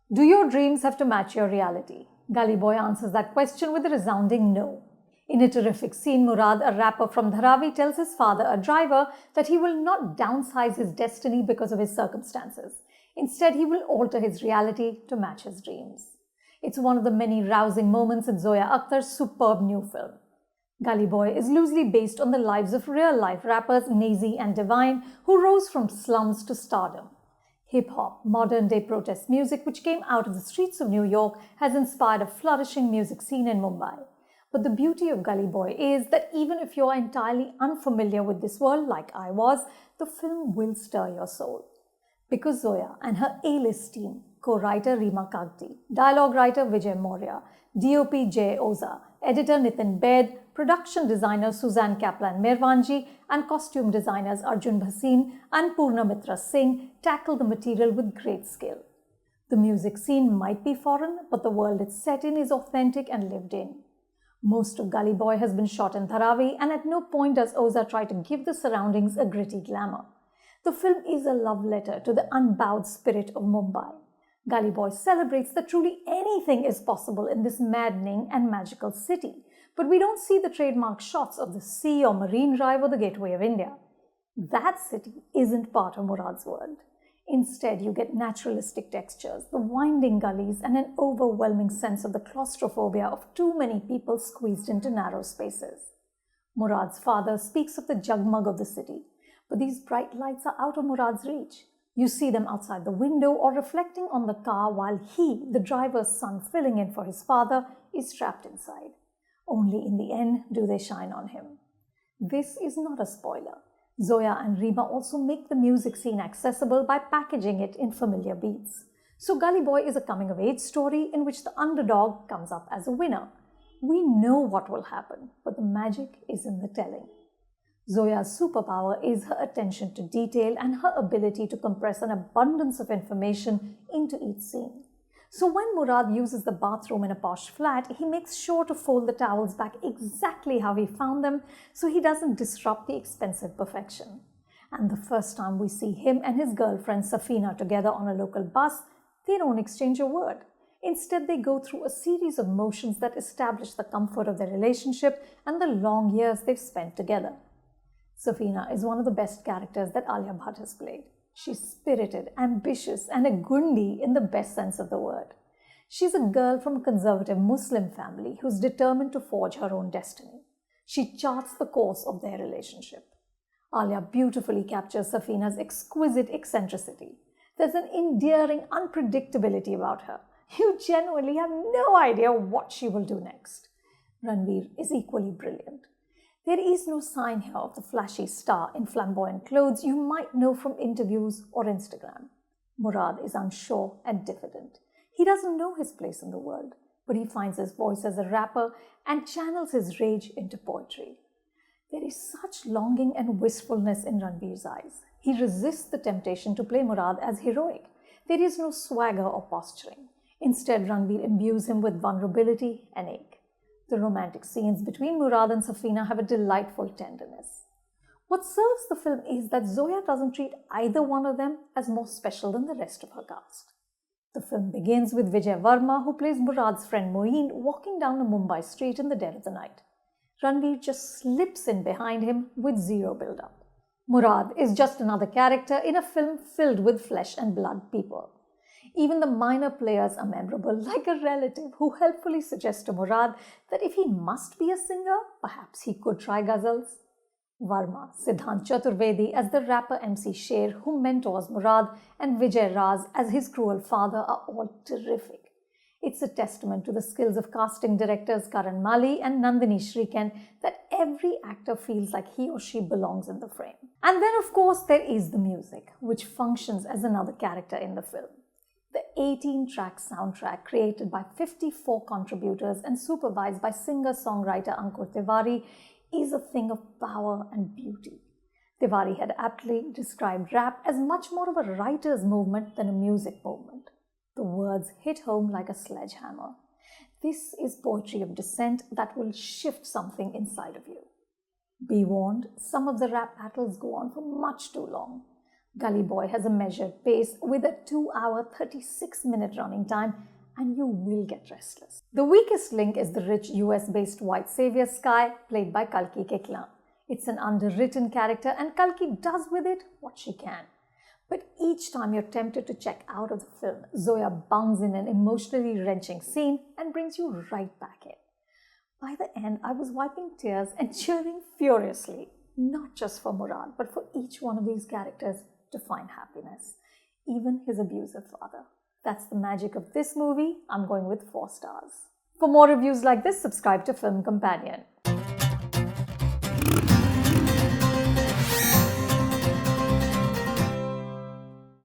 Do your dreams have to match your reality? Gully Boy answers that question with a resounding no. In a terrific scene, Murad, a rapper from Dharavi, tells his father, a driver, that he will not downsize his destiny because of his circumstances. Instead, he will alter his reality to match his dreams. It's one of the many rousing moments in Zoya Akhtar's superb new film. Gully Boy is loosely based on the lives of real-life rappers Naezy and DIVINE, who rose from slums to stardom. Hip-hop, modern-day protest music which came out of the streets of New York has inspired a flourishing music scene in Mumbai. But the beauty of Gully Boy is that even if you are entirely unfamiliar with this world like I was, the film will stir your soul. Because Zoya and her A-list team, co-writer Reema Kagti, dialogue writer Vijay Maurya, DOP Jay Oza, editor Nitin Bed, production designer Suzanne Kaplan-Mervanji and costume designers Arjun Bhasin and Purna Mitra Singh tackle the material with great skill. The music scene might be foreign, but the world it's set in is authentic and lived in. Most of Gully Boy has been shot in Dharavi, and at no point does Oza try to give the surroundings a gritty glamour. The film is a love letter to the unbowed spirit of Mumbai. Gully Boy celebrates that truly anything is possible in this maddening and magical city, but we don't see the trademark shots of the sea or marine drive or the gateway of India. That city isn't part of Murad's world. Instead, you get naturalistic textures, the winding gullies, and an overwhelming sense of the claustrophobia of too many people squeezed into narrow spaces. Murad's father speaks of the jagmug of the city, but these bright lights are out of Murad's reach. You see them outside the window or reflecting on the car while he, the driver's son filling in for his father, is trapped inside. Only in the end do they shine on him. This is not a spoiler. Zoya and Reema also make the music scene accessible by packaging it in familiar beats. So Gully Boy is a coming-of-age story in which the underdog comes up as a winner. We know what will happen, but the magic is in the telling. Zoya's superpower is her attention to detail and her ability to compress an abundance of information into each scene. So when Murad uses the bathroom in a posh flat, he makes sure to fold the towels back exactly how he found them so he doesn't disrupt the expensive perfection. And the first time we see him and his girlfriend Safina together on a local bus, they don't exchange a word. Instead, they go through a series of motions that establish the comfort of their relationship and the long years they've spent together. Safina is one of the best characters that Alia Bhatt has played. She's spirited, ambitious, and a gundi in the best sense of the word. She's a girl from a conservative Muslim family who's determined to forge her own destiny. She charts the course of their relationship. Alia beautifully captures Safina's exquisite eccentricity. There's an endearing unpredictability about her. You genuinely have no idea what she will do next. Ranveer is equally brilliant. There is no sign here of the flashy star in flamboyant clothes you might know from interviews or Instagram. Murad is unsure and diffident. He doesn't know his place in the world, but he finds his voice as a rapper and channels his rage into poetry. There is such longing and wistfulness in Ranveer's eyes. He resists the temptation to play Murad as heroic. There is no swagger or posturing. Instead, Ranveer imbues him with vulnerability and ache. The romantic scenes between Murad and Safina have a delightful tenderness. What serves the film is that Zoya doesn't treat either one of them as more special than the rest of her cast. The film begins with Vijay Verma, who plays Murad's friend Moeen, walking down a Mumbai street in the dead of the night. Ranveer just slips in behind him with zero build-up. Murad is just another character in a film filled with flesh and blood people. Even the minor players are memorable, like a relative who helpfully suggests to Murad that if he must be a singer, perhaps he could try ghazals. Verma, Siddhant Chaturvedi as the rapper MC Sher who mentors Murad, and Vijay Raz as his cruel father are all terrific. It's a testament to the skills of casting directors Karan Mali and Nandini Shrikant that every actor feels like he or she belongs in the frame. And then of course there is the music, which functions as another character in the film. The 18-track soundtrack created by 54 contributors and supervised by singer-songwriter Ankur Tiwari is a thing of power and beauty. Tiwari had aptly described rap as much more of a writer's movement than a music movement. The words hit home like a sledgehammer. This is poetry of dissent that will shift something inside of you. Be warned, some of the rap battles go on for much too long. Gully Boy has a measured pace with a 2-hour 36-minute running time, and you will get restless. The weakest link is the rich US-based white savior Sky, played by Kalki Koechlin. It's an underwritten character, and Kalki does with it what she can. But each time you're tempted to check out of the film, Zoya bounds in an emotionally wrenching scene and brings you right back in. By the end, I was wiping tears and cheering furiously, not just for Murad, but for each one of these characters to find happiness, even his abusive father. That's the magic of this movie. I'm going with 4 stars. For more reviews like this, subscribe to Film Companion.